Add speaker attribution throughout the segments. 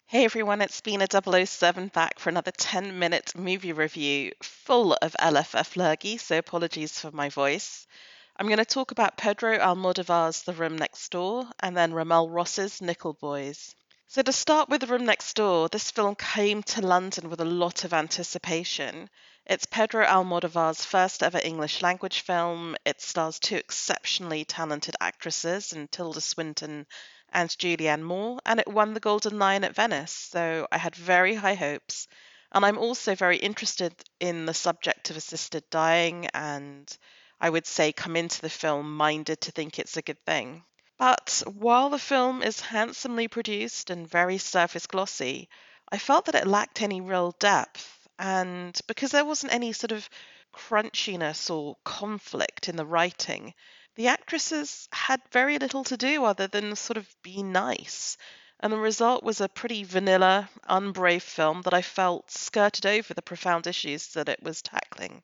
Speaker 1: Hey everyone, it's Bina 007 back for another 10-minute movie review full of LFF lurgy, so apologies for my voice. I'm going to talk about Pedro Almodovar's The Room Next Door and then RaMell Ross's Nickel Boys. So to start with The Room Next Door, this film came to London with a lot of anticipation. It's Pedro Almodovar's first ever English language film. It stars two exceptionally talented actresses in Tilda Swinton and Julianne, and it won the Golden Lion at Venice, so I had very high hopes. And I'm also very interested in the subject of assisted dying, and I would say come into the film minded to think it's a good thing. But while the film is handsomely produced and very surface glossy, I felt that it lacked any real depth. And because there wasn't any sort of crunchiness or conflict in the writing, the actresses had very little to do other than sort of be nice. And the result was a pretty vanilla, unbrave film that I felt skirted over the profound issues that it was tackling.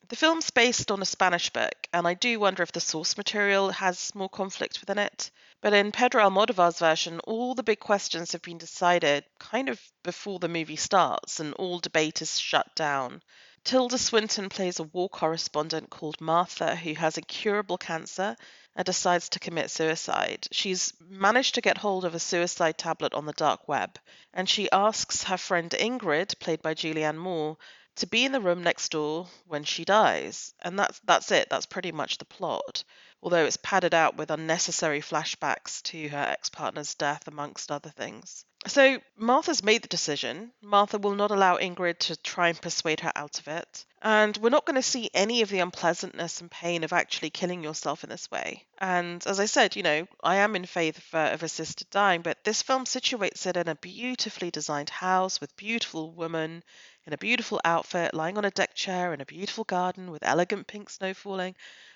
Speaker 1: The film's based on a Spanish book, and I do wonder if the source material has more conflict within it. But in Pedro Almodovar's version, all the big questions have been decided kind of before the movie starts, and all debate is shut down. Tilda Swinton plays a war correspondent called Martha who has incurable cancer and decides to commit suicide. She's managed to get hold of a suicide tablet on the dark web, and she asks her friend Ingrid, played by Julianne, to be in the room next door when she dies. And that's it. That's pretty much the plot. Although it's padded out with unnecessary flashbacks to her ex-partner's death, amongst other things. So Martha's made the decision. Martha will not allow Ingrid to try and persuade her out of it. And we're not going to see any of the unpleasantness and pain of actually killing yourself in this way. And as I said, I am in favour of assisted dying, but this film situates it in a beautifully designed house with beautiful women in a beautiful outfit, lying on a deck chair in a beautiful garden with elegant pink snow falling,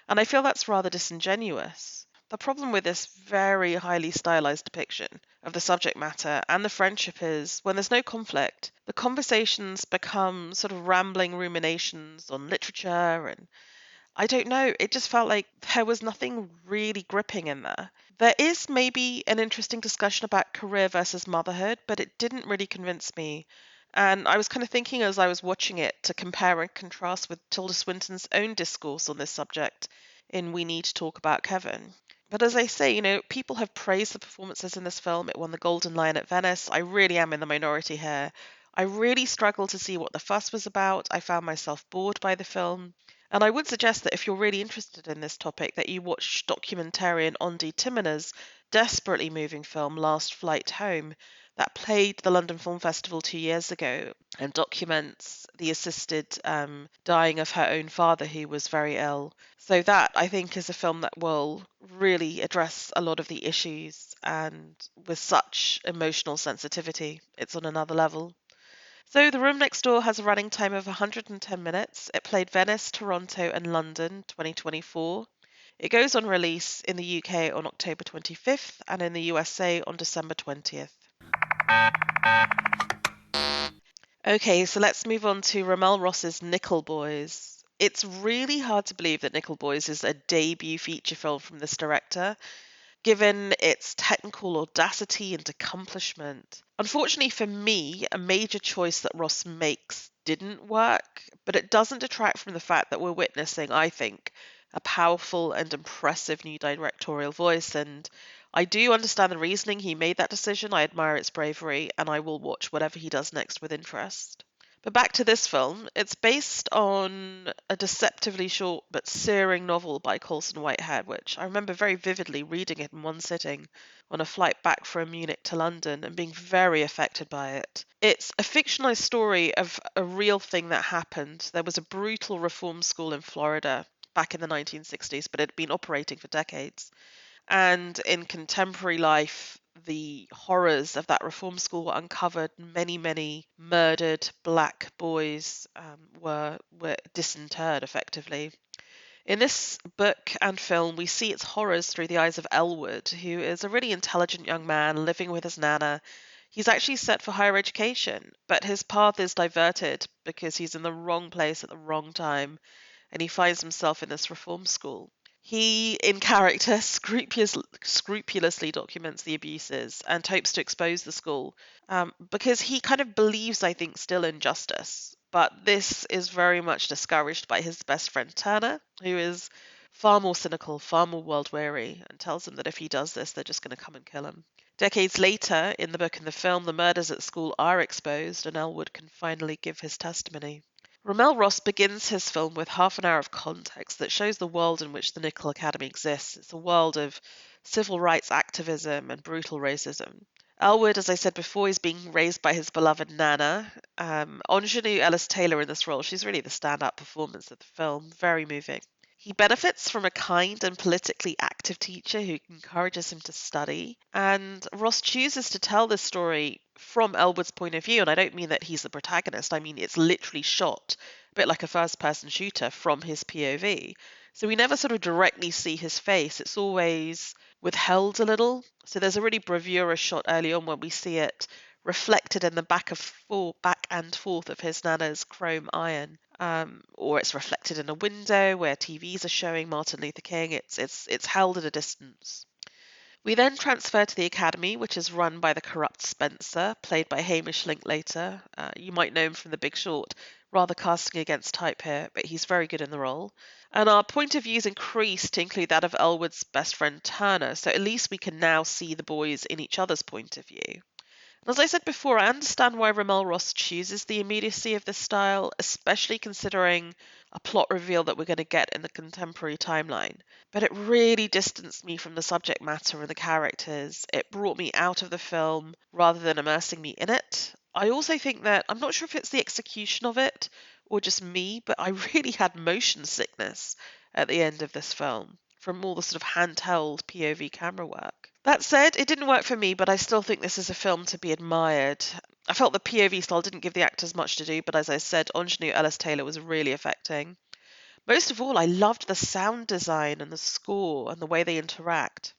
Speaker 1: and I feel that's rather disingenuous. The problem with this very highly stylized depiction of the subject matter and the friendship is when there's no conflict, the conversations become sort of rambling ruminations on literature, and I don't know, it just felt like there was nothing really gripping in there. There is maybe an interesting discussion about career versus motherhood, but it didn't really convince me. And I was kind of thinking as I was watching it to compare and contrast with Tilda Swinton's own discourse on this subject in We Need to Talk About Kevin. But as I say, people have praised the performances in this film. It won the Golden Lion at Venice. I really am in the minority here. I really struggled to see what the fuss was about. I found myself bored by the film. And I would suggest that if you're really interested in this topic, that you watch documentarian Ondi Timoner's desperately moving film Last Flight Home that played the London Film Festival 2 years ago and documents the assisted dying of her own father who was very ill. So that, I think, is a film that will really address a lot of the issues and with such emotional sensitivity. It's on another level. So The Room Next Door has a running time of 110 minutes. It played Venice, Toronto, and London 2024. It goes on release in the UK on October 25th and in the USA on December 20th. Okay, so let's move on to RaMell Ross's Nickel Boys. It's really hard to believe that Nickel Boys is a debut feature film from this director, given its technical audacity and accomplishment. Unfortunately for me, a major choice that Ross makes didn't work, but it doesn't detract from the fact that we're witnessing, I think, a powerful and impressive new directorial voice, and I do understand the reasoning he made that decision. I admire its bravery, and I will watch whatever he does next with interest. But back to this film, it's based on a deceptively short but searing novel by Colson Whitehead, which I remember very vividly reading it in one sitting on a flight back from Munich to London and being very affected by it. It's a fictionalized story of a real thing that happened. There was a brutal reform school in Florida back in the 1960s, but it had been operating for decades. And in contemporary life, the horrors of that reform school were uncovered. Many, many murdered black boys were disinterred effectively. In this book and film, we see its horrors through the eyes of Elwood, who is a really intelligent young man living with his nana. He's actually set for higher education, but his path is diverted because he's in the wrong place at the wrong time, and he finds himself in this reform school. He, in character, scrupulously documents the abuses and hopes to expose the school because he kind of believes, I think, still in justice. But this is very much discouraged by his best friend Turner, who is far more cynical, far more world weary, and tells him that if he does this, they're just going to come and kill him. Decades later, in the book and the film, the murders at school are exposed, and Elwood can finally give his testimony. RaMell Ross begins his film with half an hour of context that shows the world in which the Nickel Academy exists. It's a world of civil rights activism and brutal racism. Elwood, as I said before, is being raised by his beloved Nana. Ingenue Ellis Taylor in this role, she's really the standout performance of the film. Very moving. He benefits from a kind and politically active teacher who encourages him to study. And Ross chooses to tell this story from Elwood's point of view. And I don't mean that he's the protagonist, I mean it's literally shot a bit like a first person shooter from his POV. So we never sort of directly see his face, it's always withheld a little. So there's a really bravura shot early on when we see it reflected in the back and forth of his Nana's chrome iron. Or it's reflected in a window where TVs are showing Martin Luther King. It's held at a distance. We then transfer to the academy, which is run by the corrupt Spencer, played by Hamish Linklater. You might know him from The Big Short, rather casting against type here, but he's very good in the role. And our point of views increase to include that of Elwood's best friend Turner, so at least we can now see the boys in each other's point of view. As I said before, I understand why RaMell Ross chooses the immediacy of this style, especially considering a plot reveal that we're going to get in the contemporary timeline. But it really distanced me from the subject matter and the characters. It brought me out of the film rather than immersing me in it. I also think that, I'm not sure if it's the execution of it or just me, but I really had motion sickness at the end of this film from all the sort of handheld POV camera work. That said, it didn't work for me, but I still think this is a film to be admired. I felt the POV style didn't give the actors much to do, but as I said, Ingenue Ellis Taylor was really affecting. Most of all, I loved the sound design and the score and the way they interact.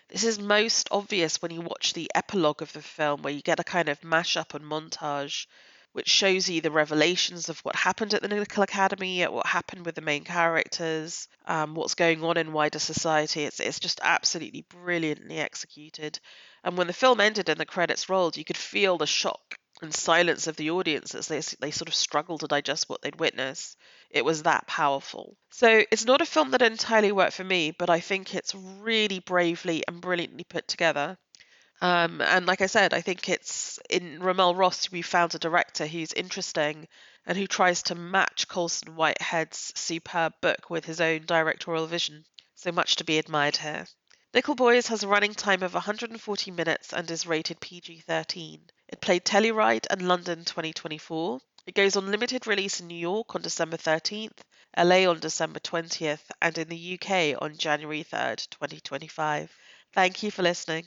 Speaker 1: This is most obvious when you watch the epilogue of the film, where you get a kind of mashup and montage which shows you the revelations of what happened at the Nickel Academy, what happened with the main characters, what's going on in wider society. It's just absolutely brilliantly executed. And when the film ended and the credits rolled, you could feel the shock and silence of the audience as they sort of struggled to digest what they'd witnessed. It was that powerful. So it's not a film that entirely worked for me, but I think it's really bravely and brilliantly put together. And like I said, I think it's in RaMell Ross we found a director who's interesting and who tries to match Colson Whitehead's superb book with his own directorial vision. So much to be admired here. Nickel Boys has a running time of 140 minutes and is rated PG-13. It played Telluride and London 2024. It goes on limited release in New York on December 13th, LA on December 20th, and in the UK on January 3rd, 2025. Thank you for listening.